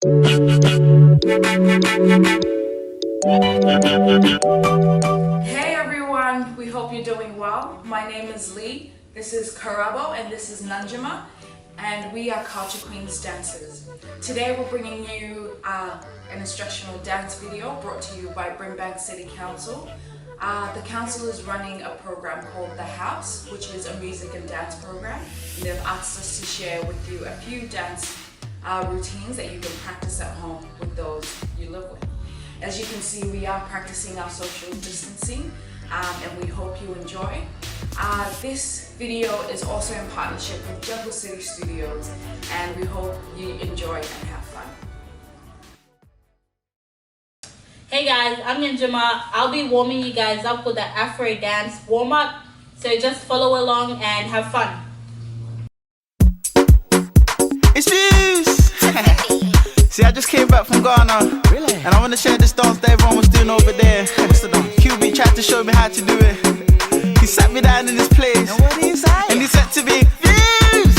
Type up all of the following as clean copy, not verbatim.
Hey everyone, we hope you're doing well. My name is Lee, this is Karabo, and this is Nanjima, and we are Culture Queens dancers. Today we're bringing you an instructional dance video brought to you by Brimbank City Council. The council is running a program called The House, which is a music and dance program, and they've asked us to share with you a few dance routines that you can practice at home with those you live with. As you can see, we are practicing our social distancing, and we hope you enjoy. This video is also in partnership with Jungle City Studios, and we hope you enjoy and have fun. Hey guys, I'm Nanjima. I'll be warming you guys up with the Afro dance warm-up, so just follow along and have fun. It's Fuse! See, I just came back from Ghana. Really? And I want to share this dance that everyone was doing over there. What's the dance? QB tried to show me how to do it. He sat me down in this place. And he said to me, Fuse!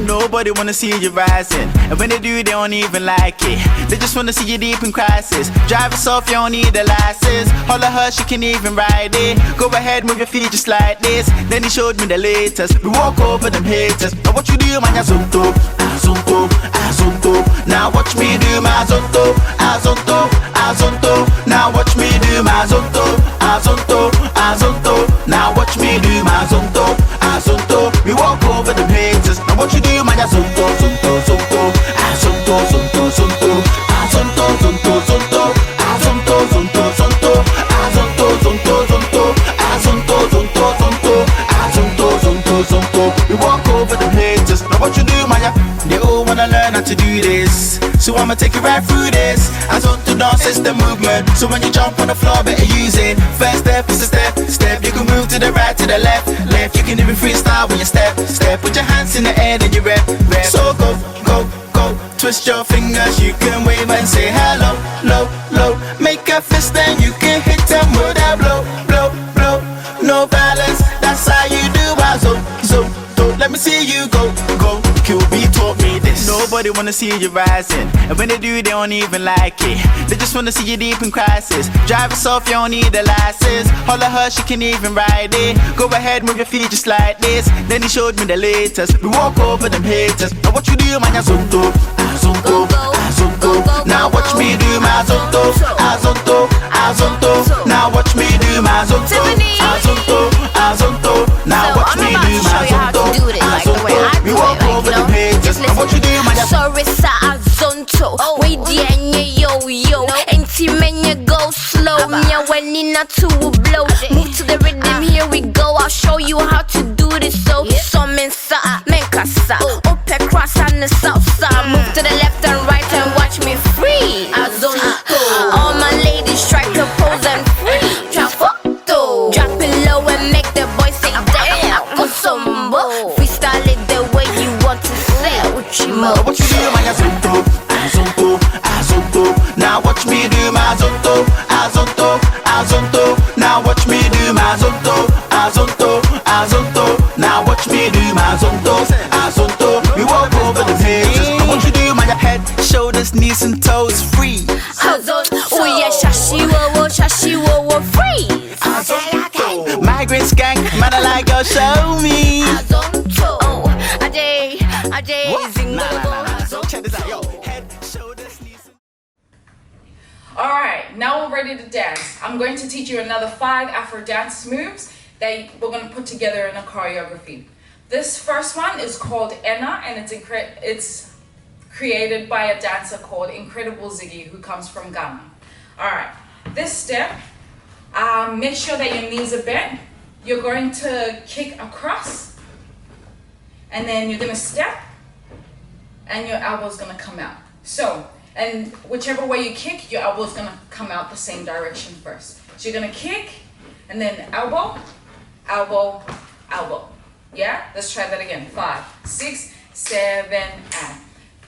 Nobody wanna see you rising. And when they do, they don't even like it. They just wanna see you deep in crisis. Drive yourself, you don't need a license. Holler her, she can even ride it. Go ahead, move your feet just like this. Then he showed me the latest. We walk over them haters. Now what you do, man, ya zonto, azonto, azonto. Now watch me do my zonto, azonto, azonto. Now watch me do my zonto, azonto, azonto. Now watch me do my zonto, azonto. We walk over them haters. Now what you do, man, ya zonto, zonto, zonto, azonto, zonto, zonto, azonto, zonto, zonto, azonto, zonto, zonto, azonto, zonto, zonto, azonto, zonto, zonto, azonto, zonto, zonto. We walk over them haters. Now what you do, man, ya? They all wanna learn how to do this, so I'ma take you right through this. As on to dance is the movement, so when you jump on the floor, better use it. First step is a step, step. You can move to the right, to the left, left. You can even freestyle when you step, step. Put your hands in the air, then you rep, rep. So go, go, go. Twist your fingers, you can wave and say hello, low, low. Make a fist, then you can hit them with that blow, blow, blow. No balance, that's how you do. So, so, so. Let me see you go, go. QB taught me this. Nobody wanna see you rising, and when they do, they don't even like it. They just wanna see you deep in crisis. Drive yourself, you don't need a license. Holler her, she can even ride it. Go ahead, move your feet just like this. Then he showed me the latest. We walk over them haters. Now what you do, man, ya zonto, azonto, azonto. Now watch me do my zonto, azonto, azonto. Now watch me do my zonto, azonto, azonto. Now watch me do my zonto, azonto. We walk over them haters. Now what you do, man, ya sorry sa azonto. We the yo yo. Enti menye go slow. Nya when ina to blow. Move to the rhythm, here we go. I'll show you how to do this. So men sa men kasa. Ope cross on the south side. Move to the left and right and watch me free. Azonto. All my ladies try to pose and free. Trafoto. Drop it low and make the boys say damn. Kosombo. Freestyle it the way you want to say. Uchimo. what you do, man, ya zonto, azonto, azonto. Now watch me do my zonto, azonto, azonto. Now watch me do my zonto, azonto, azonto. Now watch me do my zonto, azonto. We walk over the haters. Now what you do, man, ya head, shoulders, knees and toes free. Azonto. Oh yeah, shashi wo freeze. Azonto. Migrant skank, man, I like your show me. Azonto. Oh, Ajay, zingo. Check this out, yo. Head, shoulders, knees and Alright, now we're ready to dance. I'm going to teach you another 5 Afro dance moves that we're going to put together in a choreography. This first one is called Enna, and it's created by a dancer called Incredible Ziggy, who comes from Ghana. Alright, this step, make sure that your knees are bent. You're going to kick across, and then you're going to step, and your elbow's going to come out. So, and whichever way you kick, your elbow's going to come out the same direction first. So you're going to kick, and then elbow, elbow, elbow. Yeah? Let's try that again. 5, 6, 7, and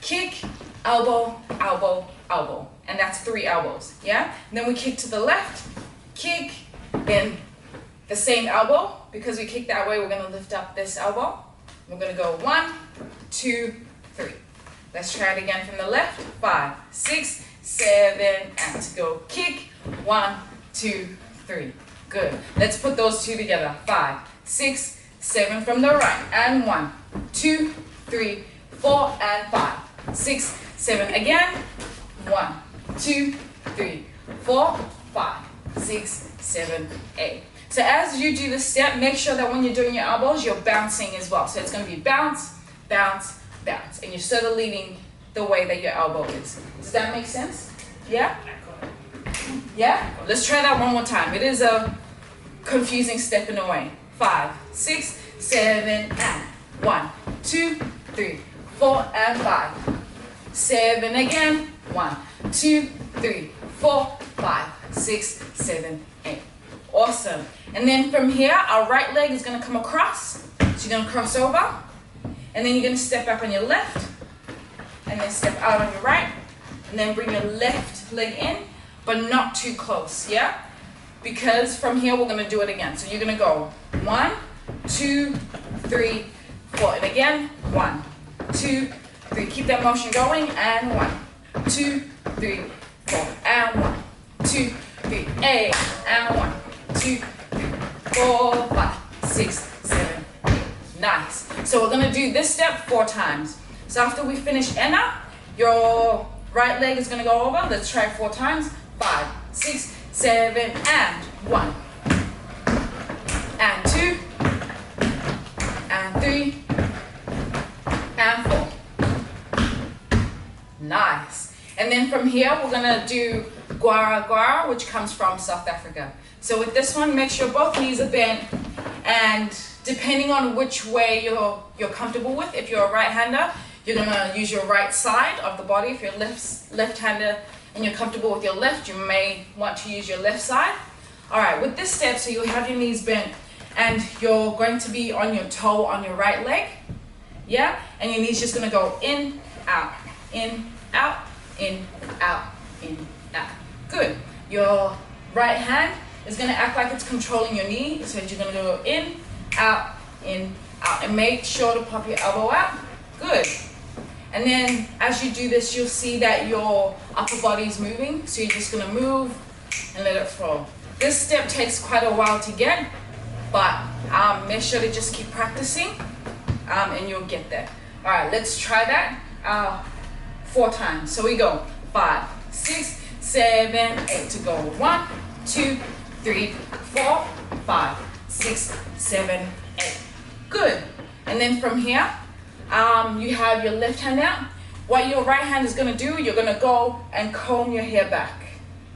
kick, elbow, elbow, elbow. And that's 3 elbows. Yeah? And then we kick to the left, kick, then the same elbow. Because we kick that way, we're going to lift up this elbow. We're going to go 1, 2, 3. Let's try it again from the left. 5, 6, 7, and to go. Kick. 1, 2, 3. Good. Let's put those two together. 5, 6, 7 from the right. And 1, 2, 3, 4, and 5, 6, 7 again. 1, 2, 3, 4, 5, 6, 7, 8. So as you do this step, make sure that when you're doing your elbows, you're bouncing as well. So it's going to be bounce, bounce, bounce. And you're sort of leading the way that your elbow is. Does that make sense? Yeah? Yeah? Let's try that one more time. It is a confusing step in a way. 5, 6, 7, and 1, 2, 3, 4, and 5. 7 again. 1, 2, 3, 4, 5, 6, 7, 8. Awesome. And then from here, our right leg is going to come across. So you're going to cross over. And then you're going to step up on your left. And then step out on your right. And then bring your left leg in, but not too close, yeah? Because from here, we're going to do it again. So you're going to go 1, 2, 3, 4. And again, 1, 2, 3. Keep that motion going. And 1, 2, 3, 4. And 1, 2, 3, 8. And 1, 2, 3, 4, 5, 6, 7, 8. Nice. So we're going to do this step 4 times. So after we finish Enna, your right leg is going to go over. Let's try 4 times. 5, 6, 7, and 1. And 2. And 3. And 4. Nice. And then from here, we're going to do Guara, which comes from South Africa. So with this one, make sure both knees are bent, and depending on which way you're comfortable with, if you're a right-hander, you're going to use your right side of the body. If you're left-hander and you're comfortable with your left, you may want to use your left side. All right, with this step, so you'll have your knees bent, and you're going to be on your toe on your right leg, yeah? And your knees just going to go in, out, in, out, in, out, in, out. Good. Your right hand is going to act like it's controlling your knee, so you're going to go in, out, and make sure to pop your elbow out. Good. And then as you do this, you'll see that your upper body is moving, so you're just going to move and let it flow. This step takes quite a while to get, but make sure to just keep practicing, and you'll get there. All right, let's try that 4 times. So we go 5, 6, 7, 8 to go. 1, 2, 3, 4, 5, 6, 7, 8. Good. And then from here, you have your left hand out. What your right hand is going to do, you're going to go and comb your hair back.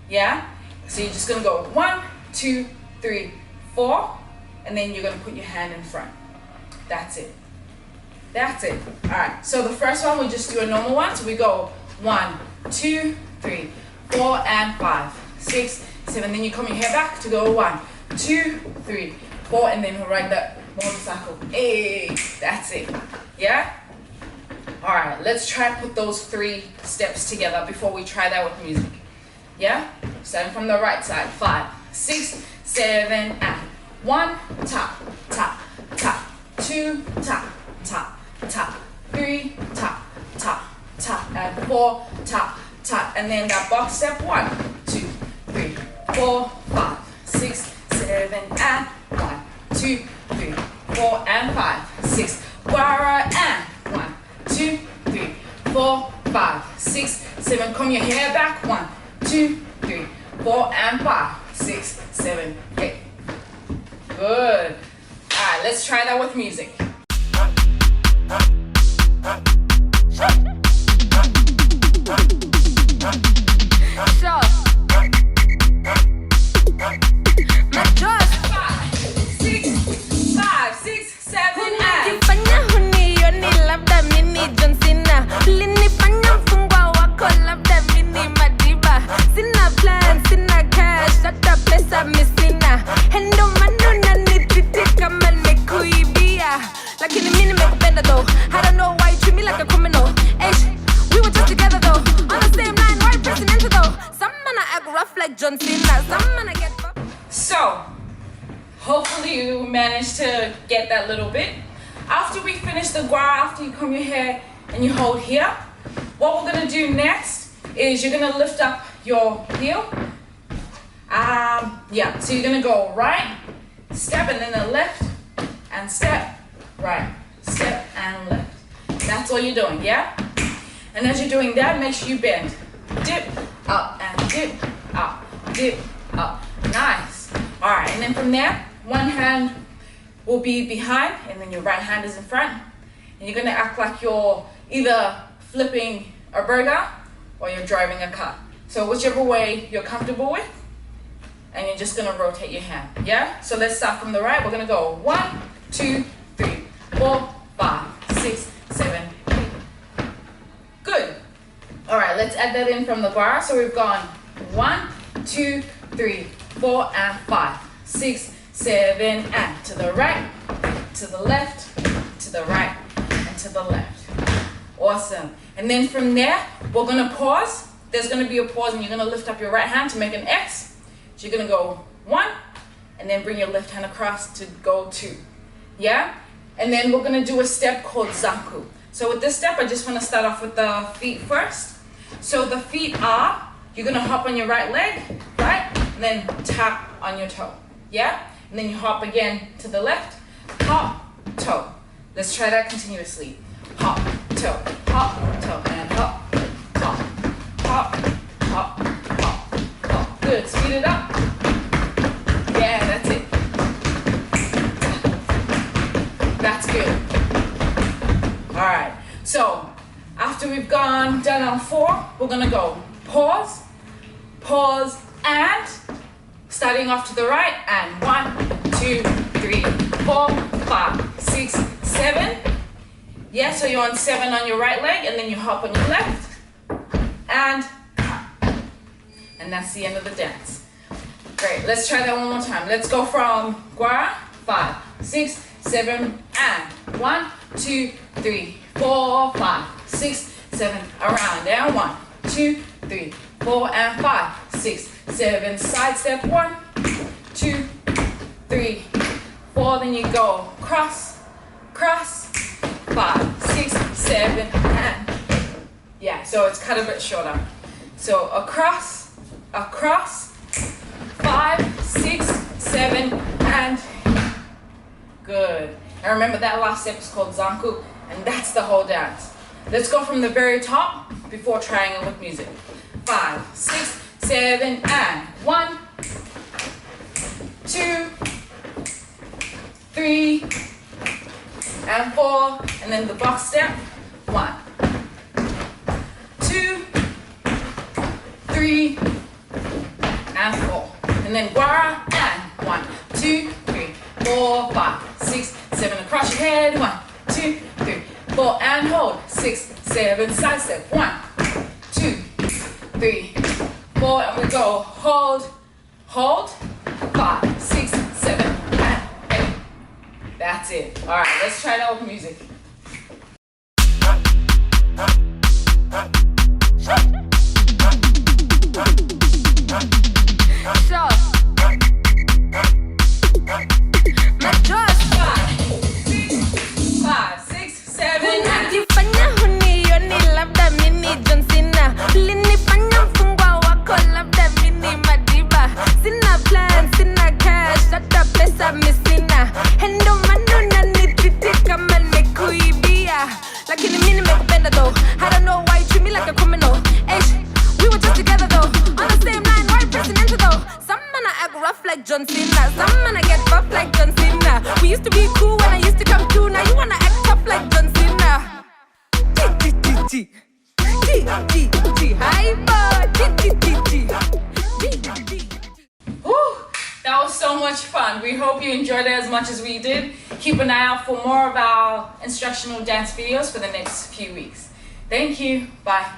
Yeah? So you're just going to go 1, 2, 3, 4, and then you're going to put your hand in front. That's it. That's it. All right. So the first one, we just do a normal one. So we go 1, 2, 3, 4, and 5, 6, 7. Then you comb your hair back to go 1, 2, 3, 4, and then we'll ride that motorcycle. Hey, that's it. Yeah? All right, let's try and put those 3 steps together before we try that with music. Yeah? Starting from the right side. 5, 6, 7, and 1, tap, tap, tap. 2, tap, tap, tap. 3, tap, tap, tap. And 4, tap, tap. And then that box step. 1, 2, 3, 4, 5, 6, 7, and 1, 2, 3, 4, and 5, 6. Guara, and 1, 2, 3, 4, 5, 6, 7. Comb your hair back. 1, 2, 3, 4, and 5, 6, 7, 8. Good. All right, let's try that with music. So, hopefully you managed to get that little bit. After we finish the Guara, after you comb your hair and you hold here, what we're gonna do next is you're gonna lift up your heel. Yeah, so you're gonna go right, step, and then a left, and step, right, step, and left. That's all you're doing, yeah? And as you're doing that, make sure you bend. Dip, up, and dip, up, dip, up. Nice. All right, and then from there, one hand will be behind, and then your right hand is in front. And you're gonna act like you're either flipping a burger or you're driving a car. So whichever way you're comfortable with, and you're just gonna rotate your hand, yeah? So let's start from the right. We're gonna go 1, 2, 3, 4, 5, 6, 7, 8. Good. All right, let's add that in from the bar. So we've gone 1, 2, 3, 4, and 5, 6, 7, and to the right, to the left, to the right, and to the left. Awesome. And then from there, we're gonna pause. There's gonna be a pause, and you're gonna lift up your right hand to make an X. So you're gonna go 1, and then bring your left hand across to go 2. Yeah? And then we're gonna do a step called Zanku. So with this step, I just wanna start off with the feet first. So the feet are, you're gonna hop on your right leg, right? And then tap on your toe. Yeah? And then you hop again to the left, hop, toe. Let's try that continuously. Hop, toe, and hop, hop, hop, hop, hop, hop. Good, speed it up. Yeah, that's it. That's good. All right, so after we've done our 4, we're gonna go pause, pause, and starting off to the right, and 1, 2, 3, 4, 5, 6, 7. Yeah, so you're on 7 on your right leg, and then you hop on your left, and that's the end of the dance. Great, let's try that one more time. Let's go from Guara, 5, 6, 7, and 1, 2, 3, 4, 5, 6, 7, around, and 1, 2, 3, 4, and 5, 6, 7, side step, 1, 2, 3, 4, then you go cross, cross, 5, 6, 7, and yeah, so it's cut a bit shorter. So across, across, 5, 6, 7, and good. And remember that last step is called Zanku, and that's the whole dance. Let's go from the very top before trying it with music. 5, 6, 7, and 1, 2, 3, and 4, and then the box step. 1, 2, 3, and 4, and then Guara, and 1, 2, 3, 4, 5, 6, 7, across your head. 1, 2, 3, 4, and hold. 6, 7, side step. 1, 2, 3, 4, and we go hold, hold. 5, 6, 7, and 8. That's it. All right, let's try that with music. So, my Josh. 5, 6, 7, and Unajifanya hunioni labda mini John Cena. Ulinifanya mfungwa wako labda mini Madiba. Sina plan, sina cash, hata pesa misina. Endo mano nanititi kama nimekuibia. Lakini mimi nimekupenda though. I don't know why you treat me like a criminal. We were just together though. On the same line, why pressing into though? Some man I act rough like John Cena. Some man I get buff like John Cena. We used to be cool when I used to come through. Now you wanna act tough like John Cena. G. Hyper. whew, that was so much fun. We hope you enjoyed it as much as we did. Keep an eye out for more of our instructional dance videos for the next few weeks. Thank you. Bye.